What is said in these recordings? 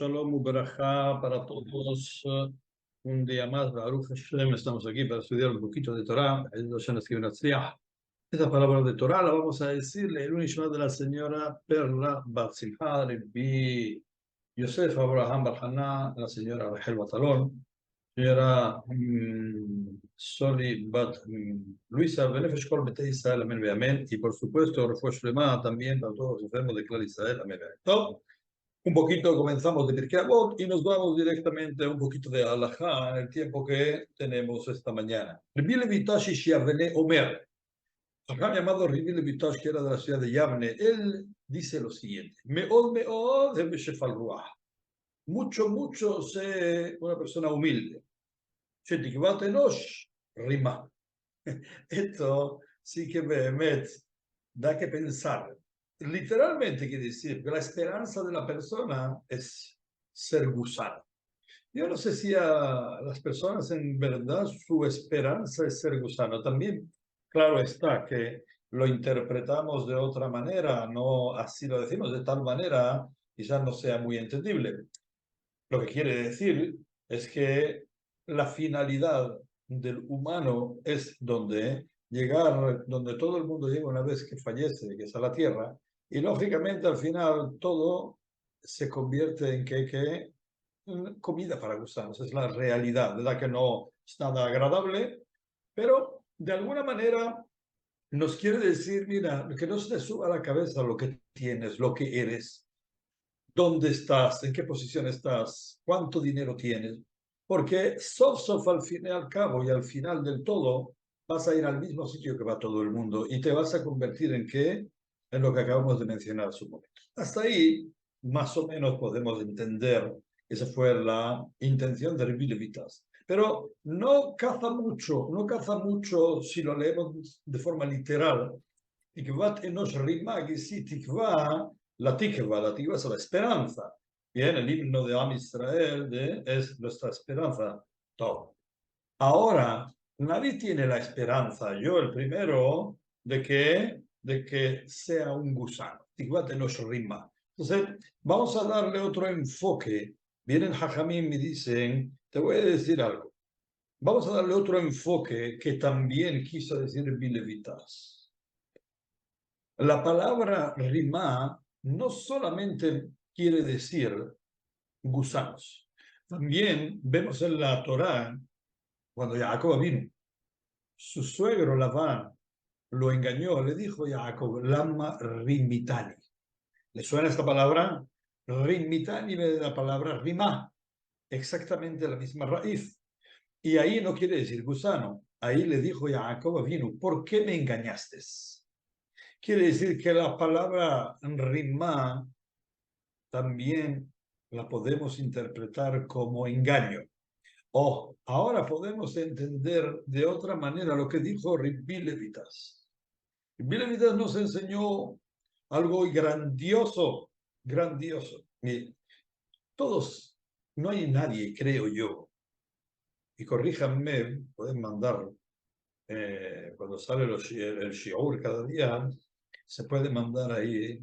Shalom Uberajá para todos. Un día más, Baruch Hashem, estamos aquí para estudiar un poquito de Torah. Esta palabra de Torah la vamos a decirle el Unishma de la señora Perla Batzilha, Rabbi Yosef Abraham Barhaná, la señora Rachel Batalón, señora Soli Bat Luisa Benefesh Kol Bete Israel, amén, amén. Y por supuesto, Refuerzo Lema también para todos los enfermos de Clar Israel, amén, amén. Top. Un poquito comenzamos de Pirkei Avot y nos vamos directamente a un poquito de Halajá en el tiempo que tenemos esta mañana. Rabbi Levitash Yavne Omer, acá llamado Rabbi Levitash, que era de la ciudad de Yavne, él dice lo siguiente: Meod meod de Beshefal Ruach. Mucho sé una persona humilde. Shetikvat enosh rima. Esto sí que Behemet da que pensar. Literalmente quiere decir que la esperanza de la persona es ser gusano. Yo no sé si a las personas en verdad su esperanza es ser gusano. También, claro está que lo interpretamos de otra manera, no así lo decimos de tal manera, quizás no sea muy entendible. Lo que quiere decir es que la finalidad del humano es llegar, donde todo el mundo llega una vez que fallece, que es a la tierra, y lógicamente al final todo se convierte en que comida para gusanos, es la realidad, ¿verdad? Que no es nada agradable, pero de alguna manera nos quiere decir, mira, que no se te suba a la cabeza lo que tienes, lo que eres, dónde estás, en qué posición estás, cuánto dinero tienes, porque sof al fin y al cabo y al final del todo vas a ir al mismo sitio que va todo el mundo y te vas a convertir en qué, en lo que acabamos de mencionar hace un momento. Hasta ahí más o menos podemos entender que esa fue la intención de Rabbi Levitas. Pero no caza mucho si lo leemos de forma literal. Tikvat enosh rima, que sí, la tikva es la esperanza. Bien, el himno de Am Israel es nuestra esperanza. Todo. Ahora, nadie tiene la esperanza, yo el primero, de que sea un gusano. Tikvat enosh rima. Entonces, vamos a darle otro enfoque. Vienen Jajamim y me dicen, te voy a decir algo. Vamos a darle otro enfoque que también quiso decir Bilevitas. La palabra rimá no solamente quiere decir gusanos. También vemos en la Torá, cuando Jacob vino, su suegro Labán lo engañó, le dijo a Jacob, lama rimitani. ¿Le suena esta palabra? Rimitani viene de la palabra rimá, exactamente la misma raíz. Y ahí no quiere decir gusano. Ahí le dijo a Jacob vino, ¿por qué me engañaste? Quiere decir que la palabra rimá también la podemos interpretar como engaño. O ahora podemos entender de otra manera lo que dijo Rabbi Levitas. Rabbi Levitas nos enseñó algo grandioso. Y todos, no hay nadie, creo yo, y corríjanme, pueden mandar, cuando sale el shiur cada día, se puede mandar ahí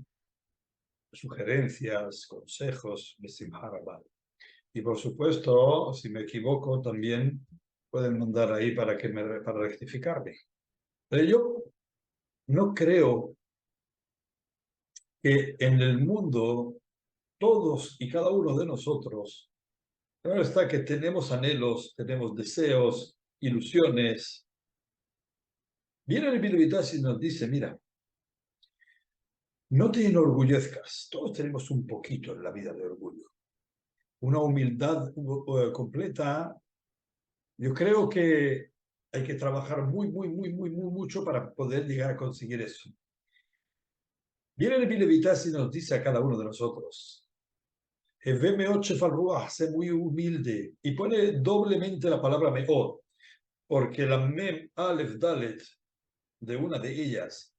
sugerencias, consejos, Besimha Rabá. Y por supuesto, si me equivoco, también pueden mandar ahí para rectificarme. Pero yo no creo que en el mundo todos y cada uno de nosotros, claro está que tenemos anhelos, tenemos deseos, ilusiones. Viene el Bilvitas y nos dice, mira, no te enorgullezcas, todos tenemos un poquito en la vida de orgullo. Una humildad completa. Yo creo que hay que trabajar mucho para poder llegar a conseguir eso. Viene el Bilevitas y nos dice a cada uno de nosotros, sé muy humilde, y pone doblemente la palabra meod, porque la mem alef dalet de una de ellas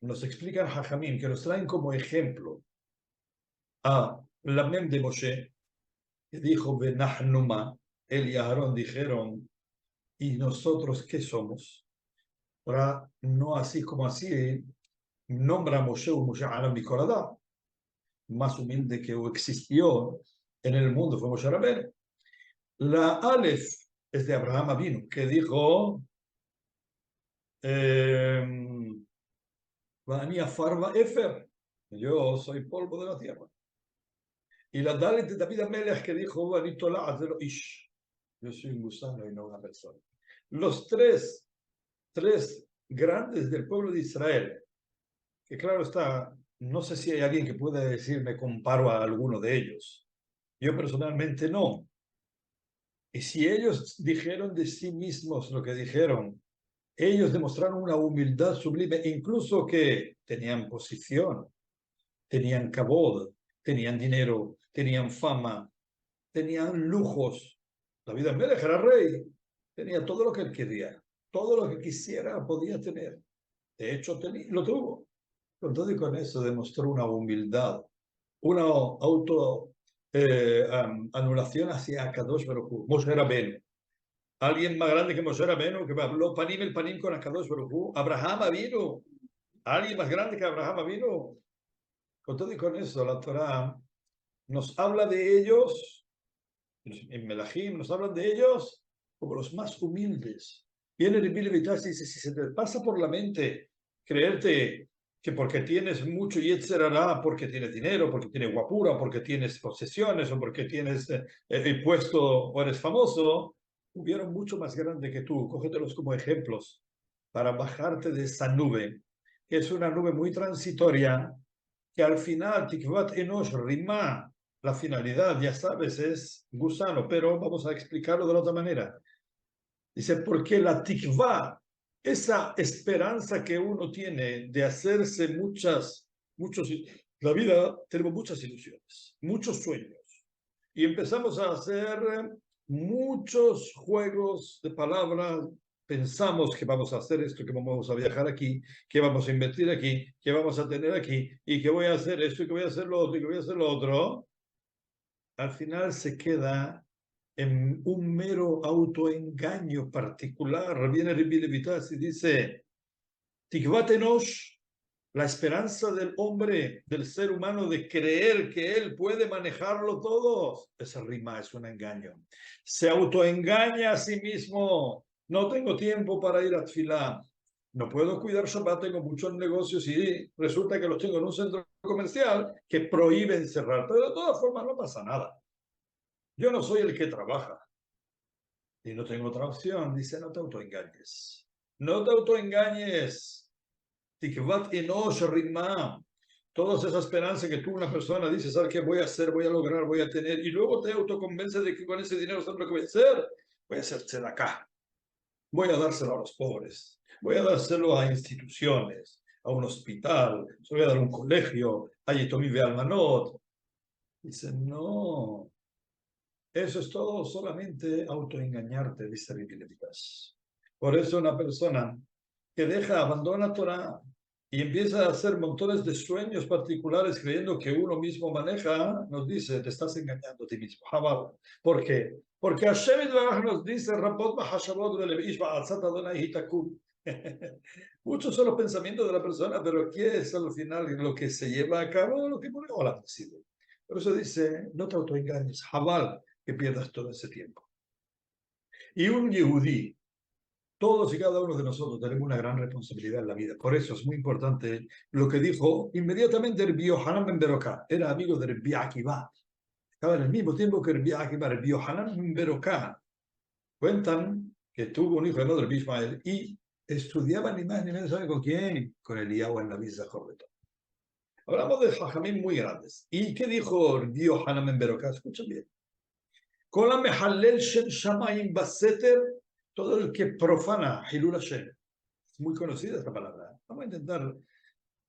nos explican Jajamim, que nos traen como ejemplo a la mem de Moshe, que dijo Benahnuma, él y Aarón dijeron, ¿y nosotros qué somos? Ahora, no así como así, nombra a Moshe un Moshe Aram Bicoradá, más humilde que existió, en el mundo fue Moshe Rabbeinu. La Aleph es de Abraham Avinu, que dijo, Vani afar va'efer, yo soy polvo de la tierra. Y la Dalet de David Amelech, que dijo, Vani tola'at velo ish, yo soy un gusano y no una persona. Los tres grandes del pueblo de Israel, que claro está, no sé si hay alguien que pueda decir me comparo a alguno de ellos. Yo personalmente no. Y si ellos dijeron de sí mismos lo que dijeron, ellos demostraron una humildad sublime, incluso que tenían posición, tenían kabod, tenían dinero, tenían fama, tenían lujos. David Amelech era rey, tenía todo lo que él quería, todo lo que quisiera podía tener. De hecho, lo tuvo. Con todo y con eso demostró una humildad, una anulación hacia Kadosh Baruj Hu. Moshe Rabbeinu. Alguien más grande que Moshe Rabbeinu, que habló panim el panim con Kadosh Baruj Hu. Abraham vino. Alguien más grande que Abraham vino. Con todo y con eso, la Torah nos habla de ellos, en Melahim nos hablan de ellos como los más humildes. Viene el Bilevitas y dice, si se te pasa por la mente creerte que porque tienes mucho Yetzer Hará, porque tienes dinero, porque tienes guapura, porque tienes posesiones o porque tienes el puesto o eres famoso, hubieron mucho más grande que tú. Cógetelos como ejemplos para bajarte de esa nube, que es una nube muy transitoria, que al final, Tikvat Enosh, Rimá, la finalidad, ya sabes, es gusano, pero vamos a explicarlo de la otra manera. Dice, porque la tikvá, esa esperanza que uno tiene de hacerse la vida tenemos muchas ilusiones, muchos sueños, y empezamos a hacer muchos juegos de palabras, pensamos que vamos a hacer esto, que vamos a viajar aquí, que vamos a invertir aquí, que vamos a tener aquí, y que voy a hacer esto, y que voy a hacer lo otro, y que voy a hacer lo otro. Al final se queda en un mero autoengaño particular. Viene Rabbi Levitas y dice, Tikvat Enosh, la esperanza del hombre, del ser humano, de creer que él puede manejarlo todo, esa rima es un engaño. Se autoengaña a sí mismo. No tengo tiempo para ir a Tfilá. No puedo cuidar Shabbat, tengo muchos negocios y resulta que los tengo en un centro comercial que prohíben cerrar. Pero de todas formas no pasa nada. Yo no soy el que trabaja y no tengo otra opción. Dice, no te autoengañes. No te autoengañes. Tikvat enosh rimá. Toda esa esperanza que tú, una persona, dice, ¿sabes qué voy a hacer? Voy a lograr, voy a tener. Y luego te autoconvence de que con ese dinero, ¿sabes lo que voy a hacer? Voy a hacer tzedakah. Voy a dárselo a los pobres. Voy a dárselo a instituciones, a un hospital. Voy a dar un colegio. A Yetomi Almanot. Dice, no. Eso es todo solamente autoengañarte, dice Rabbi Levitas. Por eso una persona que abandona la Torah y empieza a hacer montones de sueños particulares creyendo que uno mismo maneja, nos dice, te estás engañando a ti mismo. ¿Por qué? Porque Hashem Yitbaraj nos dice, Rabot b'hashavot v'levish ba'atzat Adonai hitakum. Muchos son los pensamientos de la persona, pero ¿qué es al final lo que se lleva a cabo? Lo que pone la decide. Por eso dice, no te autoengañes, Jabal, que pierdas todo ese tiempo. Y un yehudí, todos y cada uno de nosotros tenemos una gran responsabilidad en la vida. Por eso es muy importante lo que dijo inmediatamente Rabbi Yohanan ben Beroká. Era amigo de Rabbi Akiva. Estaba en el mismo tiempo que Rabbi Akiva. Rabbi Yohanan ben Beroká. Cuentan que tuvo un hijo llamado Rabbi Ismael y estudiaba ni más ni menos, ¿sabe con quién? Con Eliyahu en la Visa Jorbeto. Hablamos de jajamín muy grandes. ¿Y qué dijo Rabbi Yohanan ben Beroká? Escuchen bien. Todo el que profana Hilul Hashem. Es muy conocida esta palabra. Vamos a intentar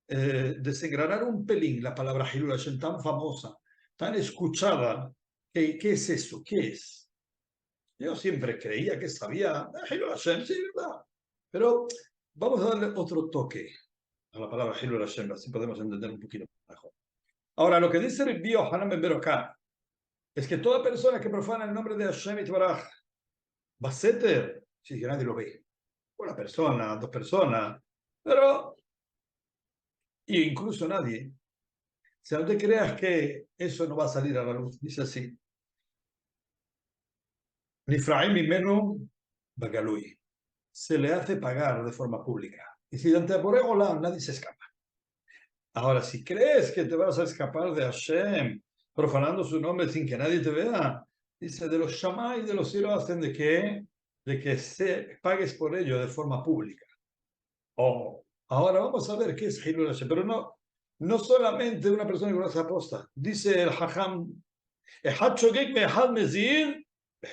desengranar un pelín la palabra Hilul Hashem, tan famosa, tan escuchada. ¿Qué es eso? ¿Qué es? Yo siempre creía que sabía Hilul Hashem, sí, verdad. Pero vamos a darle otro toque a la palabra Hilul Hashem, así podemos entender un poquito mejor. Ahora, lo que dice el Rabbi Yohanan ben Beroká es que toda persona que profana el nombre de Hashem Yitbaraj, Baseter, si que nadie lo ve, una persona, dos personas, pero incluso nadie. Si no te creas que eso no va a salir a la luz, dice así. Nifraim mimenu bagalui. Se le hace pagar de forma pública. Y si ante Borei Olam nadie se escapa. Ahora, si crees que te vas a escapar de Hashem profanando su nombre sin que nadie te vea, dice, de los Shammai de los cielos hacen de que se pagues por ello de forma pública. Oh, ahora vamos a ver qué es Hilul Hashem, pero no solamente una persona que lo hace aposta. Dice el Hajam, Ehad shogeg ve'ehad mezid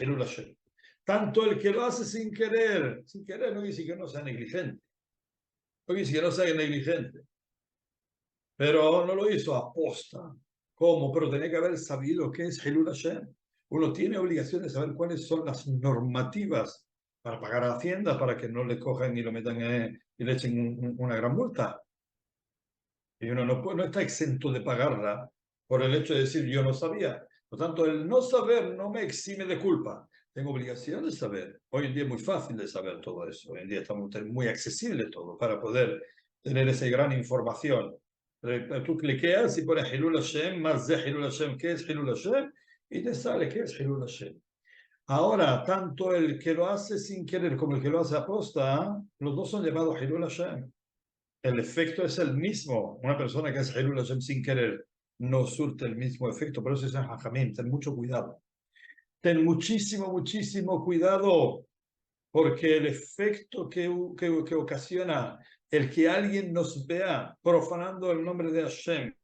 Hilul Hashem. Tanto el que lo hace sin querer no dice que no sea negligente, no dice que no sea negligente, pero no lo hizo aposta. ¿Cómo? Pero tenía que haber sabido qué es Hilul Hashem. Uno tiene obligación de saber cuáles son las normativas para pagar a Hacienda, para que no le cojan y lo metan y le echen una gran multa. Y uno no está exento de pagarla por el hecho de decir yo no sabía. Por tanto, el no saber no me exime de culpa. Tengo obligación de saber. Hoy en día es muy fácil de saber todo eso. Hoy en día está muy accesible todo para poder tener esa gran información. Tú cliqueas y pones Hilul Hashem, más de Hilul Hashem, ¿qué es Hilul Hashem? Y te sale qué es Hilul Hashem. Ahora, tanto el que lo hace sin querer como el que lo hace aposta, los dos son llamados Hilul Hashem. El efecto es el mismo. Una persona que hace Hilul Hashem sin querer no surte el mismo efecto. Por eso es Jajamim, ten mucho cuidado. Ten muchísimo cuidado, porque el efecto que ocasiona el que alguien nos vea profanando el nombre de Hashem,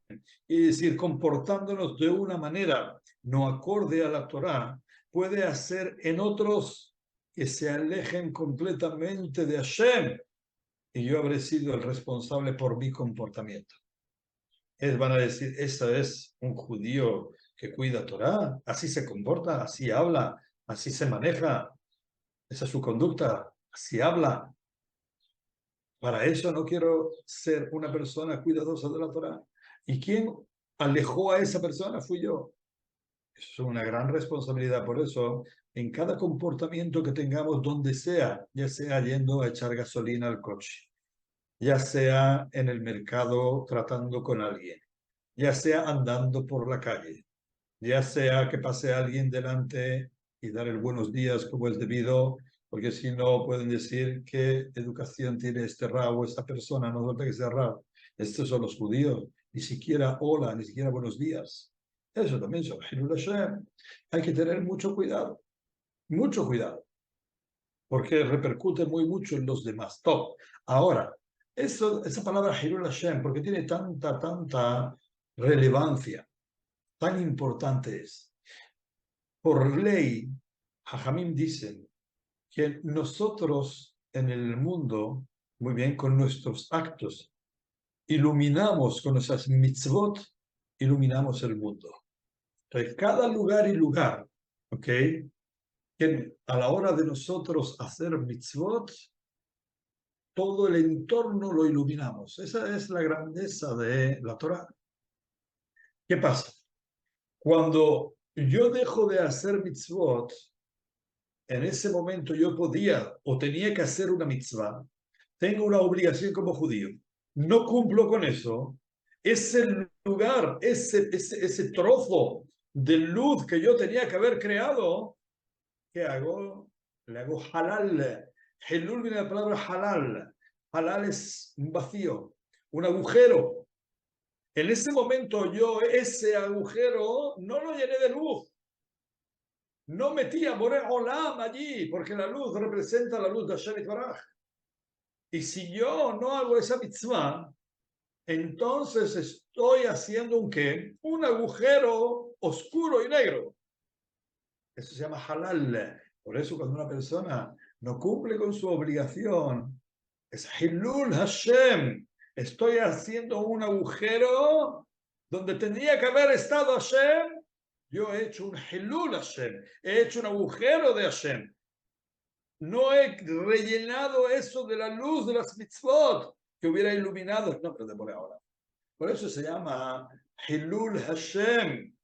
y decir, comportándonos de una manera no acorde a la Torá, puede hacer en otros que se alejen completamente de Hashem, y yo habré sido el responsable por mi comportamiento. Van a decir, ¿eso es un judío que cuida Torá? ¿Así se comporta? ¿Así habla? ¿Así se maneja? ¿Esa es su conducta? ¿Así habla? Para eso no quiero ser una persona cuidadosa de la Torá. ¿Y quién alejó a esa persona? Fui yo. Es una gran responsabilidad. Por eso, en cada comportamiento que tengamos, donde sea, ya sea yendo a echar gasolina al coche, ya sea en el mercado tratando con alguien, ya sea andando por la calle, ya sea que pase alguien delante y dar el buenos días como es debido, porque si no pueden decir qué educación tiene este rabo, esta persona, no falta que sea rabo. Estos son los judíos, ni siquiera hola, ni siquiera buenos días. Eso también son Hilul Hashem. Hay que tener mucho cuidado, porque repercute mucho en los demás. Top. Ahora, esa palabra Hilul Hashem, porque tiene tanta relevancia, tan importante es. Por ley, Jajamim dicen que nosotros en el mundo, muy bien, con nuestros actos, iluminamos con nuestras mitzvot, iluminamos el mundo. Entonces, cada lugar y lugar, ¿ok? Que a la hora de nosotros hacer mitzvot, todo el entorno lo iluminamos. Esa es la grandeza de la Torah. ¿Qué pasa? Cuando yo dejo de hacer mitzvot, en ese momento yo podía o tenía que hacer una mitzvah, tengo una obligación como judío, no cumplo con eso, ese lugar, ese trozo de luz que yo tenía que haber creado, ¿qué hago? Le hago halal. Helul viene de la palabra halal. Halal es un vacío, un agujero. En ese momento yo ese agujero no lo llené de luz. No metía Borei Olam allí, porque la luz representa la luz de Hashem Yitbaraj. Y si yo no hago esa mitzvah, entonces estoy haciendo un ¿qué? Un agujero oscuro y negro. Eso se llama halal. Por eso cuando una persona no cumple con su obligación, es Hilul Hashem. Estoy haciendo un agujero donde tendría que haber estado Hashem. Yo he hecho un Hilul Hashem. He hecho un agujero de Hashem. No he rellenado eso de la luz de las mitzvot que hubiera iluminado el nombre de Borei Olam. Por eso se llama Hilul Hashem,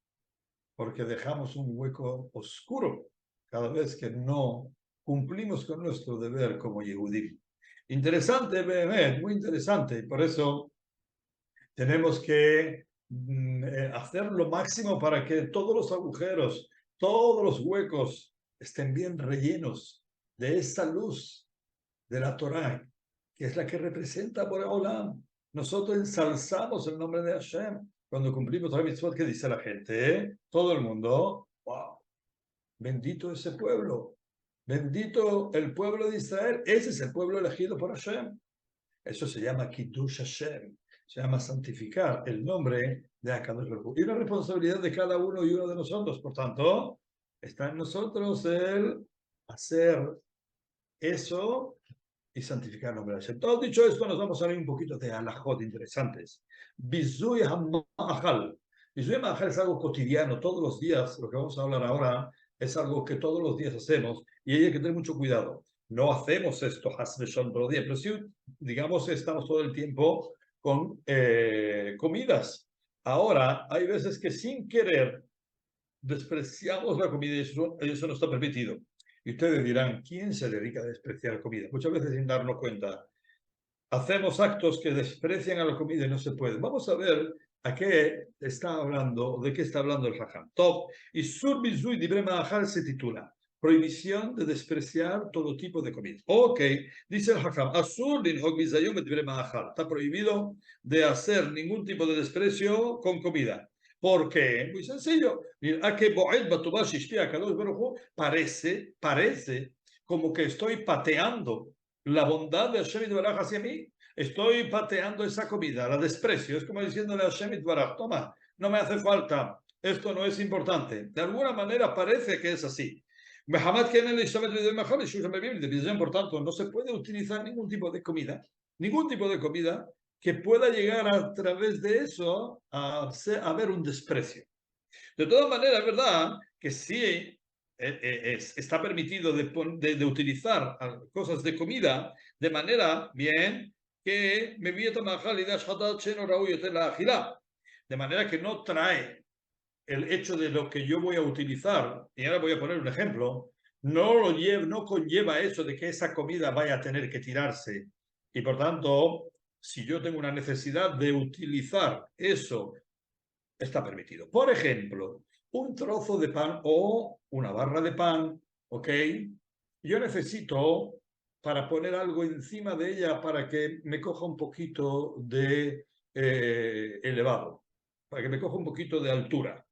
porque dejamos un hueco oscuro cada vez que no cumplimos con nuestro deber como Yehudim. Interesante, Behemet, muy interesante, y por eso tenemos que hacer lo máximo para que todos los agujeros, todos los huecos estén bien rellenos de esa luz de la Torah, que es la que representa por Olam. Nosotros ensalzamos el nombre de Hashem cuando cumplimos la mitzvot que dice la gente, ¿eh? Todo el mundo, wow, bendito ese pueblo, bendito el pueblo de Israel, ese es el pueblo elegido por Hashem. Eso se llama Kiddush Hashem, se llama santificar el nombre de Akadosh Baruj Hu. Y la responsabilidad de cada uno y uno de nosotros, por tanto, está en nosotros el hacer eso y santificar el nombre de Hashem. Todo dicho esto, nos vamos a ver un poquito de alajot interesantes. Bizui Hamahal. Bizui Hamahal es algo cotidiano, todos los días, lo que vamos a hablar ahora es algo que todos los días hacemos y hay que tener mucho cuidado. No hacemos esto todos los días, pero sí, digamos, estamos todo el tiempo con comidas. Ahora, hay veces que sin querer despreciamos la comida y eso no está permitido. Y ustedes dirán, ¿quién se dedica a despreciar comida? Muchas veces sin darnos cuenta. Hacemos actos que desprecian a la comida y no se puede. Vamos a ver a qué está hablando, de qué está hablando el Jajam. Top. Y Sur Bizui Dibre Mahal se titula Prohibición de despreciar todo tipo de comida. Ok, dice el Jajam, Asur Linhog Bizayom Dibre Mahal. Está prohibido de hacer ningún tipo de desprecio con comida. ¿Por qué? Muy sencillo. Parece como que estoy pateando la bondad de Hashem Yitbaraj hacia mí. Estoy pateando esa comida, la desprecio. Es como diciéndole a Hashem Yitbaraj, toma, no me hace falta, esto no es importante. De alguna manera parece que es así. Por tanto, no se puede utilizar ningún tipo de comida que pueda llegar a través de eso a haber un desprecio. De todas maneras, es verdad que sí está permitido de utilizar cosas de comida de manera bien que me de manera que no trae el hecho de lo que yo voy a utilizar, y ahora voy a poner un ejemplo, no conlleva eso de que esa comida vaya a tener que tirarse. Y por tanto, si yo tengo una necesidad de utilizar eso, está permitido. Por ejemplo, un trozo de pan o una barra de pan, ¿ok? Yo necesito para poner algo encima de ella para que me coja un poquito de elevado, para que me coja un poquito de altura.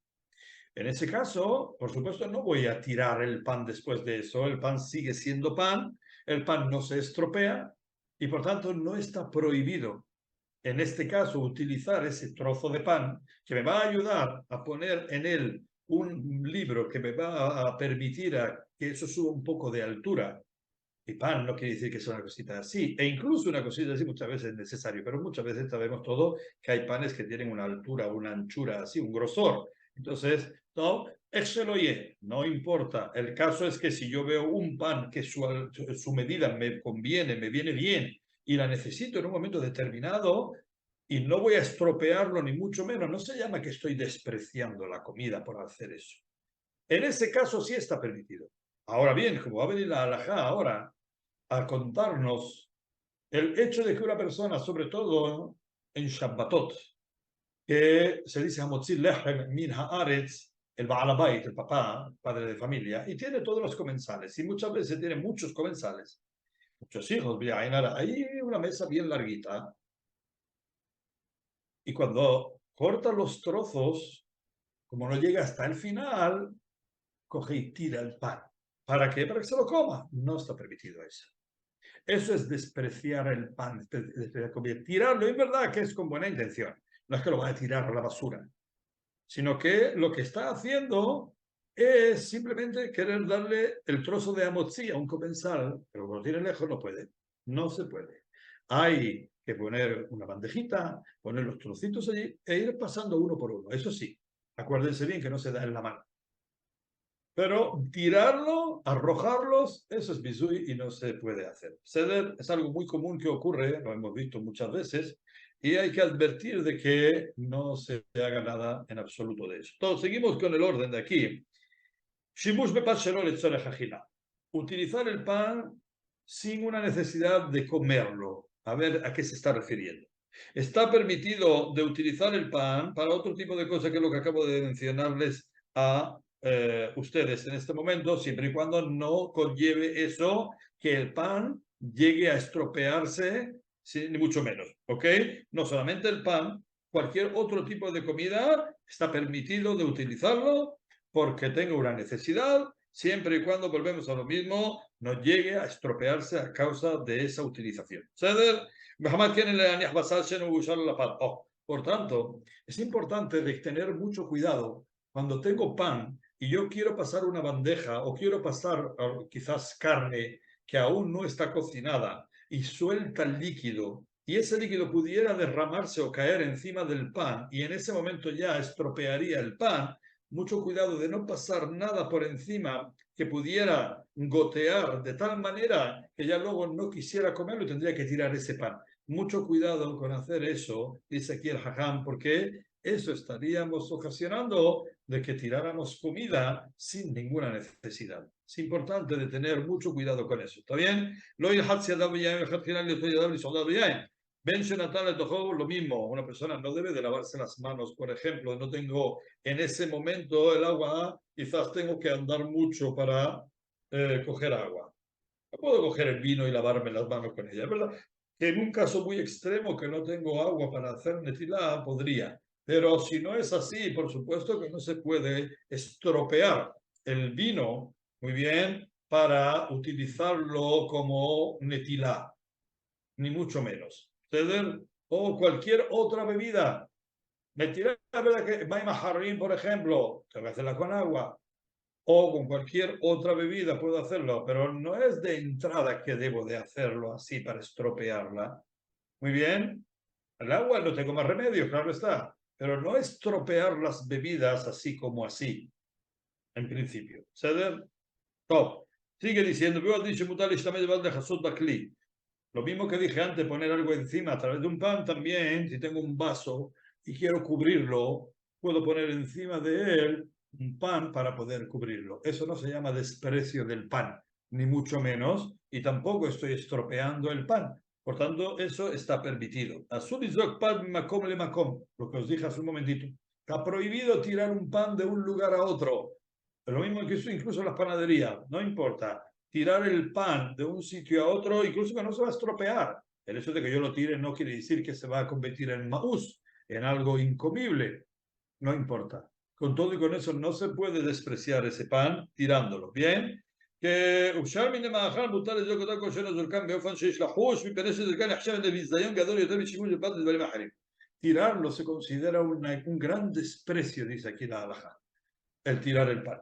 En ese caso, por supuesto, no voy a tirar el pan después de eso. El pan sigue siendo pan, el pan no se estropea y por tanto no está prohibido en este caso, utilizar ese trozo de pan que me va a ayudar a poner en él un libro que me va a permitir que eso suba un poco de altura. Y pan no quiere decir que sea una cosita así, e incluso una cosita así muchas veces es necesario, pero muchas veces sabemos todo que hay panes que tienen una altura, una anchura así, un grosor. Entonces, no, eso lo oye, no importa. El caso es que si yo veo un pan que su medida me conviene, me viene bien, y la necesito en un momento determinado y no voy a estropearlo ni mucho menos, no se llama que estoy despreciando la comida por hacer eso. En ese caso sí está permitido. Ahora bien, como va a venir la halajá ahora a contarnos el hecho de que una persona, sobre todo en Shabbatot, que se dice Hamotzi Lechem Min Haaretz, el Baal Habayit, el papá, padre de familia, y tiene todos los comensales, y muchas veces tiene muchos comensales, muchos hijos, hay una mesa bien larguita, y cuando corta los trozos, como no llega hasta el final, coge y tira el pan. ¿Para qué? Para que se lo coma. No está permitido eso. Eso es despreciar el pan, despreciar comida. Tirarlo, es verdad que es con buena intención. No es que lo va a tirar a la basura, sino que lo que está haciendo es simplemente querer darle el trozo de amotzi a un comensal, pero cuando lo tiene lejos no puede. No se puede. Hay que poner una bandejita, poner los trocitos allí e ir pasando uno por uno. Eso sí, acuérdense bien que no se da en la mano. Pero tirarlo, arrojarlos, eso es bizui y no se puede hacer. Ceder es algo muy común que ocurre, lo hemos visto muchas veces, y hay que advertir de que no se haga nada en absoluto de eso. Entonces, seguimos con el orden de aquí. Shimush bepat shelo letzorech achila. Utilizar el pan sin una necesidad de comerlo. A ver a qué se está refiriendo. Está permitido de utilizar el pan para otro tipo de cosas que es lo que acabo de mencionarles a ustedes en este momento, siempre y cuando no conlleve eso que el pan llegue a estropearse, ni mucho menos, ¿ok? No solamente el pan, cualquier otro tipo de comida está permitido de utilizarlo porque tengo una necesidad, siempre y cuando volvemos a lo mismo, no llegue a estropearse a causa de esa utilización. Por tanto, es importante de tener mucho cuidado cuando tengo pan y yo quiero pasar una bandeja o quiero pasar quizás carne que aún no está cocinada y suelta el líquido y ese líquido pudiera derramarse o caer encima del pan y en ese momento ya estropearía el pan, mucho cuidado de no pasar nada por encima que pudiera gotear de tal manera que ya luego no quisiera comerlo y tendría que tirar ese pan. Mucho cuidado con hacer eso, dice aquí el Hajam, porque eso estaríamos ocasionando de que tiráramos comida sin ninguna necesidad. Es importante de tener mucho cuidado con eso. ¿Está bien? Lo mismo, una persona no debe de lavarse las manos, por ejemplo, no tengo en ese momento el agua, quizás tengo que andar mucho para coger agua. No puedo coger el vino y lavarme las manos con ella, ¿verdad? Que en un caso muy extremo que no tengo agua para hacer netilá, podría. Pero si no es así, por supuesto que no se puede estropear el vino, muy bien, para utilizarlo como netilá, ni mucho menos. ¿Ustedes? O cualquier otra bebida. Netilá, ¿verdad? Que Maima Harim, por ejemplo, tengo que hacerla con agua o con cualquier otra bebida puedo hacerlo, pero no es de entrada que debo de hacerlo así para estropearla. Muy bien, el agua no tengo más remedio, claro está, pero no estropear las bebidas así como así, en principio. ¿Ceder? Top. Sigue diciendo, veo dicho mutal de lo mismo que dije antes, poner algo encima a través de un pan, también, si tengo un vaso y quiero cubrirlo, puedo poner encima de él un pan para poder cubrirlo. Eso no se llama desprecio del pan, ni mucho menos, y tampoco estoy estropeando el pan. Por tanto, eso está permitido. Lo que os dije hace un momentito. Está prohibido tirar un pan de un lugar a otro. Lo mismo que eso incluso en las panaderías, no importa tirar el pan de un sitio a otro, incluso que no se va a estropear. El hecho de que yo lo tire no quiere decir que se va a convertir en maús, en algo incomible. No importa. Con todo y con eso no se puede despreciar ese pan tirándolo. ¿Bien? Que tirarlo se considera un gran desprecio, dice aquí la halajá, el tirar el pan.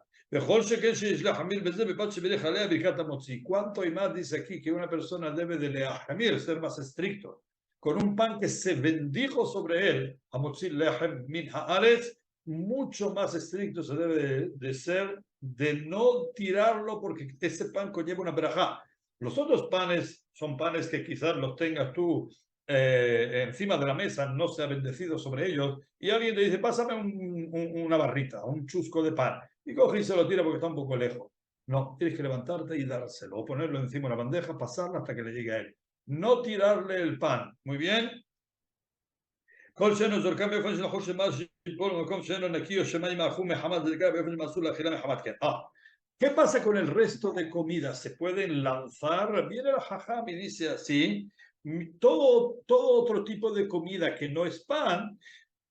¿Cuánto y más dice aquí que una persona debe de leahmir, ser más estricto, con un pan que se bendijo sobre él, mucho más estricto se debe de ser de no tirarlo porque ese pan conlleva una verajá. Los otros panes son panes que quizás los tengas tú encima de la mesa, no se ha bendecido sobre ellos, y alguien te dice, pásame una barrita, un chusco de pan, y coge y se lo tira porque está un poco lejos. No, tienes que levantarte y dárselo, o ponerlo encima de una bandeja, pasarla hasta que le llegue a él. No tirarle el pan. Muy bien. ¿Qué pasa con el resto de comida? ¿Se pueden lanzar? Viene el jajam y dice así, todo otro tipo de comida que no es pan,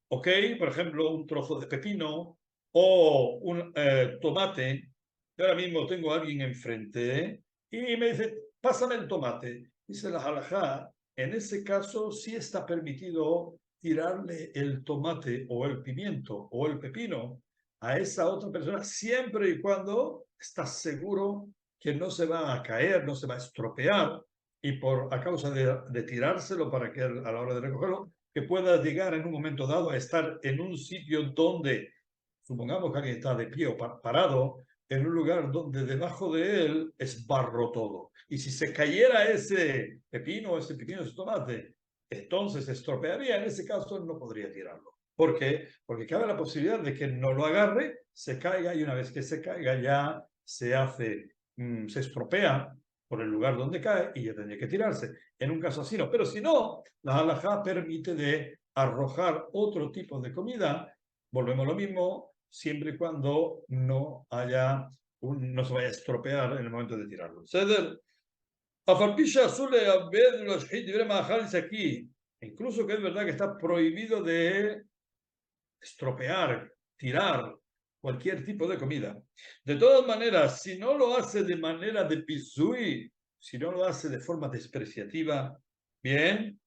¿ok? Por ejemplo, un trozo de pepino o un tomate. Yo ahora mismo tengo a alguien enfrente y me dice, pásame el tomate. Dice la halajá, en ese caso sí está permitido tirarle el tomate o el pimiento o el pepino a esa otra persona siempre y cuando estás seguro que no se va a caer, no se va a estropear y a causa de tirárselo para que a la hora de recogerlo que pueda llegar en un momento dado a estar en un sitio donde, supongamos que alguien está de pie o parado, en un lugar donde debajo de él es barro todo. Y si se cayera ese pepino, ese tomate, entonces se estropearía. En ese caso no podría tirarlo. ¿Por qué? Porque cabe la posibilidad de que no lo agarre, se caiga y una vez que se caiga ya se estropea por el lugar donde cae y ya tendría que tirarse. En un caso así no, pero si no, la halajá permite de arrojar otro tipo de comida, volvemos a lo mismo, siempre y cuando no se vaya a estropear en el momento de tirarlo. Dice aquí, incluso que es verdad que está prohibido de estropear, tirar cualquier tipo de comida. De todas maneras, si no lo hace de manera de pisui, si no lo hace de forma despreciativa, bien,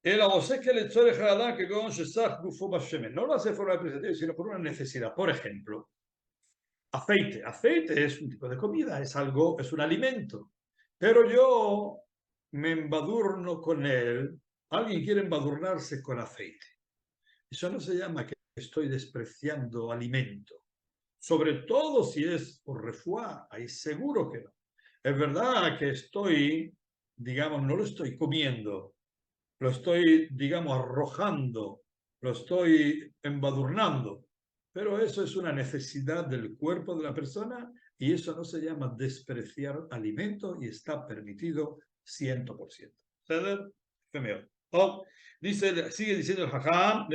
el sé que le que no lo hace de forma despreciativa, sino por una necesidad. Por ejemplo, aceite. Aceite es un tipo de comida, es algo, es un alimento. Pero yo me embadurno con él. Alguien quiere embadurnarse con aceite. Eso no se llama que estoy despreciando alimento. Sobre todo si es por refuá, ahí seguro que no. Es verdad que estoy, digamos, no lo estoy comiendo, lo estoy, digamos, arrojando, lo estoy embadurnando, pero eso es una necesidad del cuerpo de la persona y eso no se llama despreciar alimento y está permitido 100%. ¿Sabes? Oh, dice, sigue diciendo el Jajam,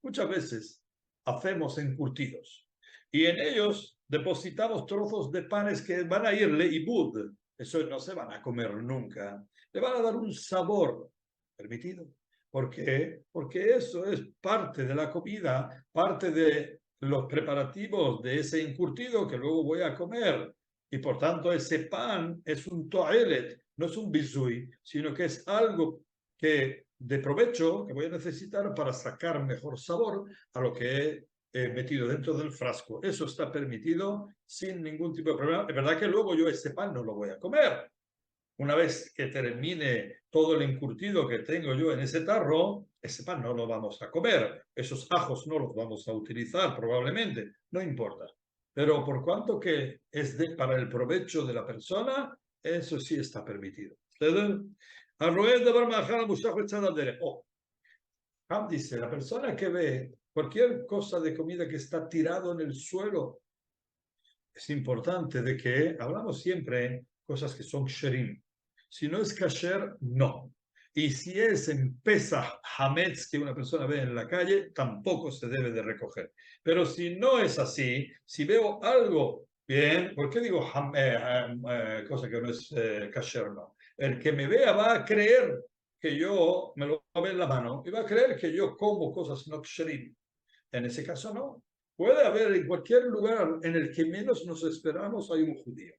muchas veces hacemos encurtidos y en ellos depositamos trozos de panes que van a ir leibud, eso no se van a comer nunca, le van a dar un sabor permitido. ¿Por qué? Porque eso es parte de la comida, parte de los preparativos de ese encurtido que luego voy a comer. Y por tanto ese pan es un toelet, no es un bisui, sino que es algo que de provecho que voy a necesitar para sacar mejor sabor a lo que he metido dentro del frasco. Eso está permitido sin ningún tipo de problema. Es verdad que luego yo ese pan no lo voy a comer. Una vez que termine todo el encurtido que tengo yo en ese tarro, ese pan no lo vamos a comer. Esos ajos no los vamos a utilizar probablemente. No importa. Pero por cuanto que es para el provecho de la persona, eso sí está permitido. Oh, Ham dice, la persona que ve cualquier cosa de comida que está tirado en el suelo, es importante de que hablamos siempre cosas que son sherim. Si no es kasher, no. Y si es en Pesach Hametz que una persona ve en la calle, tampoco se debe de recoger. Pero si no es así, si veo algo, bien, ¿por qué digo cosa que no es kasher? No. El que me vea va a creer que yo me lo va a ver en la mano y va a creer que yo como cosas no ksherim. En ese caso no. Puede haber en cualquier lugar en el que menos nos esperamos hay un judío.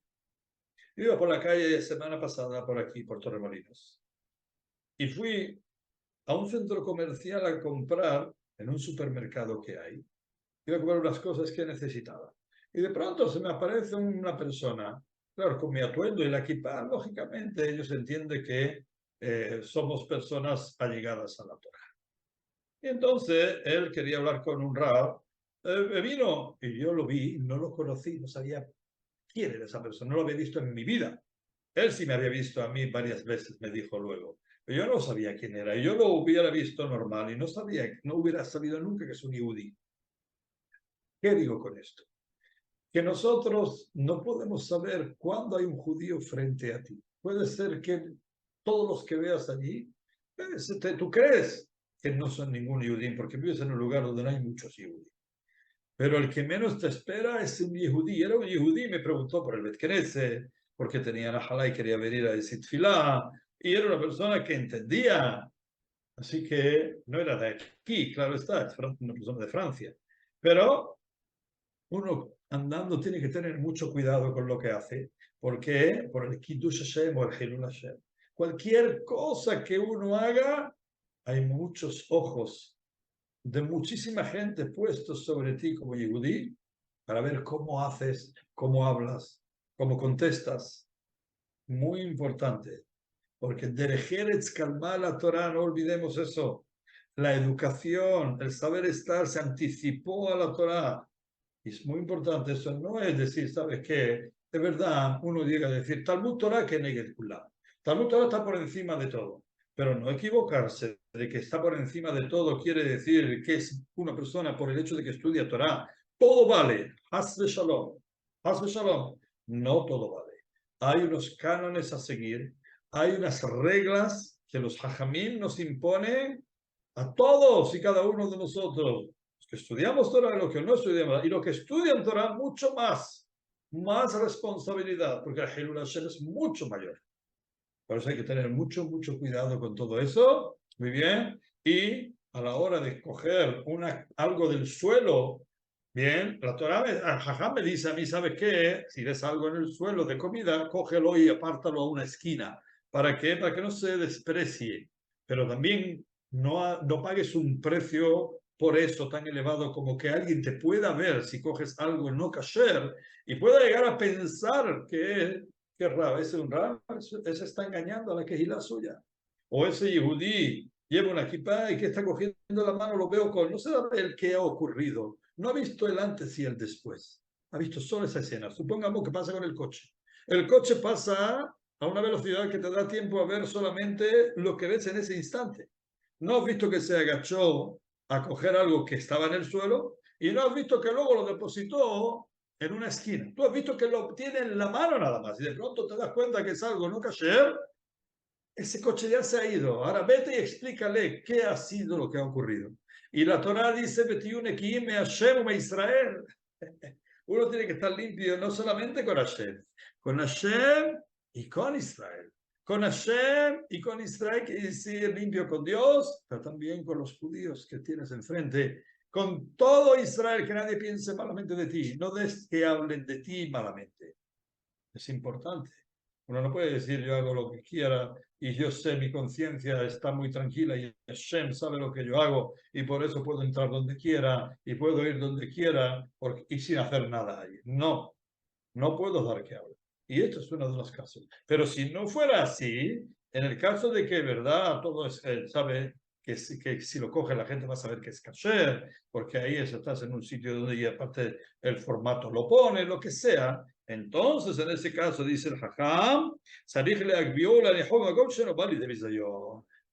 Iba por la calle semana pasada por aquí, por Torremolinos, y fui a un centro comercial a comprar en un supermercado que hay. Iba a comprar unas cosas que necesitaba. Y de pronto se me aparece una persona, claro, con mi atuendo y la equipa, lógicamente ellos entienden que somos personas allegadas a la Torah. Y entonces él quería hablar con un rab, vino y yo lo vi, no lo conocí, no sabía quién era esa persona, no lo había visto en mi vida. Él sí me había visto a mí varias veces, me dijo luego. Pero yo no sabía quién era. Y yo lo hubiera visto normal y no sabía, no hubiera sabido nunca que es un yudí. ¿Qué digo con esto? Que nosotros no podemos saber cuándo hay un judío frente a ti. Puede ser que todos los que veas allí, tú crees que no son ningún yudí, porque vives en un lugar donde no hay muchos yudí. Pero el que menos te espera es un yehudí. Era un yehudí, me preguntó por el Bet Knesset, porque tenía Nahalá y quería venir a decir Tfilá, y era una persona que entendía. Así que no era de aquí, claro está, es una persona de Francia. Pero uno andando tiene que tener mucho cuidado con lo que hace. ¿Por qué? Por el Kiddush Hashem o el Hilul Hashem. Cualquier cosa que uno haga, hay muchos ojos de muchísima gente puestos sobre ti como yehudí para ver cómo haces, cómo hablas, cómo contestas. Muy importante, porque Derejeretz calma la Torah, no olvidemos eso. La educación, el saber estar se anticipó a la Torah. Y es muy importante eso, no es decir, ¿sabes qué? Es verdad, uno llega a decir, Talmud Torah que Neged Kulam. Talmud Torah está por encima de todo. Pero no equivocarse de que está por encima de todo quiere decir que es una persona por el hecho de que estudia Torah. Todo vale. Haz de Shalom. Haz de Shalom. No todo vale. Hay unos cánones a seguir. Hay unas reglas que los hajamim nos imponen a todos y cada uno de nosotros, los que estudiamos Torah y los que no estudiamos, y los que estudian Torah, mucho más responsabilidad, porque el Hilul Hashem es mucho mayor. Por eso hay que tener mucho cuidado con todo eso. Muy bien. Y a la hora de coger algo del suelo, bien, la Torah, Jajam me dice a mí, ¿sabes qué? Si ves algo en el suelo de comida, cógelo y apártalo a una esquina. ¿Para qué? Para que no se desprecie. Pero también no pagues un precio por eso tan elevado como que alguien te pueda ver si coges algo no kasher y pueda llegar a pensar que qué raro, ese un raro, ese está engañando a la quejilá suya. O ese yehudí lleva una equipa y que está cogiendo la mano, lo veo con, no sabe el qué ha ocurrido, no ha visto el antes y el después, ha visto solo esa escena. Supongamos que pasa con el coche. El coche pasa a una velocidad que te da tiempo a ver solamente lo que ves en ese instante. No has visto que se agachó a coger algo que estaba en el suelo y no has visto que luego lo depositó en una esquina. Tú has visto que lo tiene en la mano nada más y de pronto te das cuenta que es algo no kasher, ese coche ya se ha ido. Ahora vete y explícale qué ha sido lo que ha ocurrido. Y la Torah dice, me Hashem me Israel. Uno tiene que estar limpio no solamente con Hashem y con Israel. Con Hashem y con Israel, quiere decir limpio con Dios, pero también con los judíos que tienes enfrente. Con todo Israel, que nadie piense malamente de ti. No des que hablen de ti malamente. Es importante. Uno no puede decir yo hago lo que quiera y yo sé, mi conciencia está muy tranquila y Hashem sabe lo que yo hago y por eso puedo entrar donde quiera y puedo ir donde quiera y sin hacer nada ahí. No, no puedo dar que hablar. Y esto es uno de los casos. Pero si no fuera así, en el caso de que, verdad, todo es, sabe que si lo coge la gente va a saber que es kasher, porque ahí estás en un sitio donde y aparte el formato lo pone, lo que sea. Entonces, en ese caso, dice el Jajam, en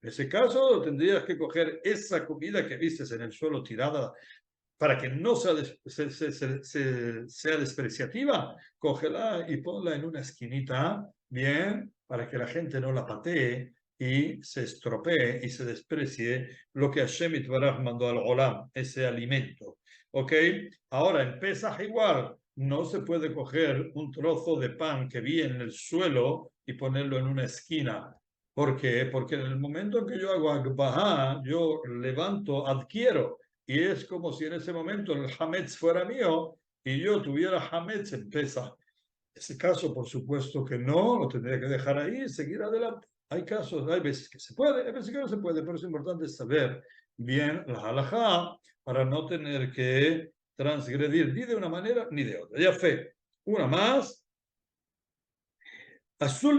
ese caso, tendrías que coger esa comida que vistes en el suelo tirada para que no sea despreciativa, cógela y ponla en una esquinita, bien, para que la gente no la patee y se estropee y se desprecie lo que Hashem Itbaraj mandó al Olam, ese alimento. ¿Ok? Ahora, en Pesaj igual, no se puede coger un trozo de pan que vi en el suelo y ponerlo en una esquina. ¿Por qué? Porque en el momento en que yo hago Agbahá, yo levanto, adquiero y es como si en ese momento el Hametz fuera mío y yo tuviera Hametz en Pesach. En ese caso, por supuesto que no, lo tendría que dejar ahí y seguir adelante. Hay casos, hay veces que se puede, hay veces que no se puede, pero es importante saber bien la halajá para no tener que transgredir ni de una manera ni de otra. Ya fe, una más. Azul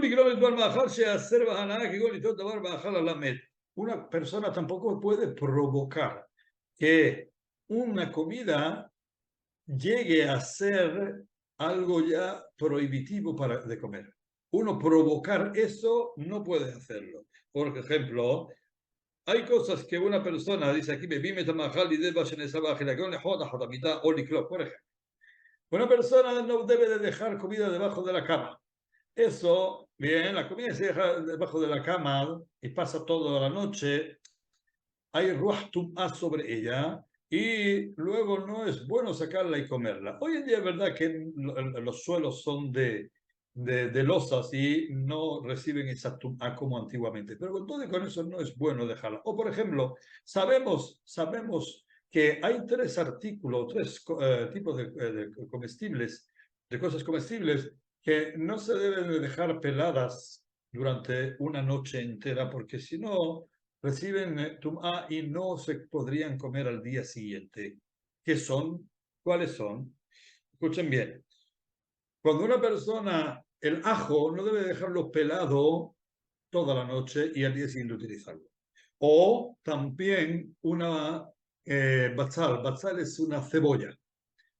una persona tampoco puede provocar que una comida llegue a ser algo ya prohibitivo de comer. Uno provocar eso no puede hacerlo. Por ejemplo, hay cosas que una persona dice aquí, por ejemplo, una persona no debe de dejar comida debajo de la cama. Eso, bien, la comida se deja debajo de la cama y pasa toda la noche, hay ruach tum'ah sobre ella y luego no es bueno sacarla y comerla. Hoy en día es verdad que los suelos son de losas y no reciben esa tum'ah como antiguamente, pero con todo y con eso no es bueno dejarla. O por ejemplo, sabemos que hay tres artículos, tres tipos de comestibles, de cosas comestibles que no se deben de dejar peladas durante una noche entera, porque si no, reciben tum'a y no se podrían comer al día siguiente. ¿Qué son? ¿Cuáles son? Escuchen bien. Cuando una persona, el ajo, no debe dejarlo pelado toda la noche y al día siguiente utilizarlo. O también una batzal. Batzal es una cebolla.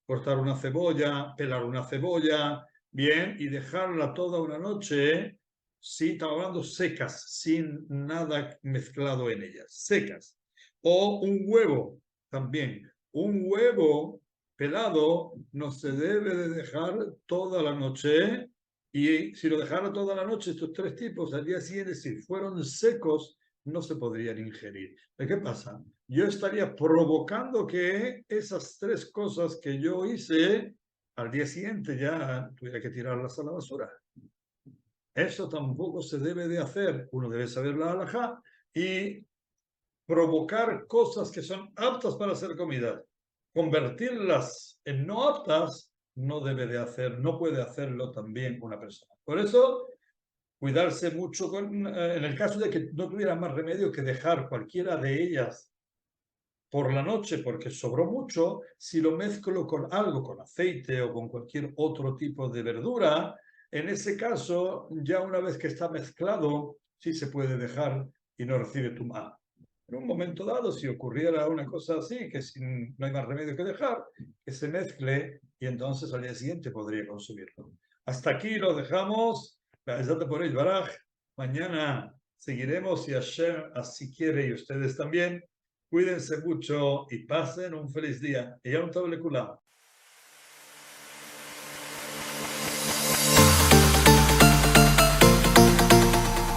Cortar una cebolla, pelar una cebolla, bien, y dejarla toda una noche, sí, estamos hablando secas, sin nada mezclado en ellas, secas. O un huevo, también. Un huevo pelado no se debe de dejar toda la noche, y si lo dejara toda la noche, estos tres tipos, al día siguiente, si fueron secos, no se podrían ingerir. ¿Pero qué pasa? Yo estaría provocando que esas tres cosas que yo hice, al día siguiente ya tuviera que tirarlas a la basura. Eso tampoco se debe de hacer. Uno debe saber la halajá y provocar cosas que son aptas para ser comidas, convertirlas en no aptas, no debe de hacer, no puede hacerlo también una persona. Por eso, cuidarse mucho en el caso de que no tuviera más remedio que dejar cualquiera de ellas por la noche porque sobró mucho, si lo mezclo con algo, con aceite o con cualquier otro tipo de verdura, en ese caso, ya una vez que está mezclado, sí se puede dejar y no recibe tumá. En un momento dado, si ocurriera una cosa así, que no hay más remedio que dejar, que se mezcle y entonces al día siguiente podría consumirlo. Hasta aquí lo dejamos. Por el Baraj. Mañana seguiremos si Hashem así quiere y ustedes también. Cuídense mucho y pasen un feliz día. Y ya un tablet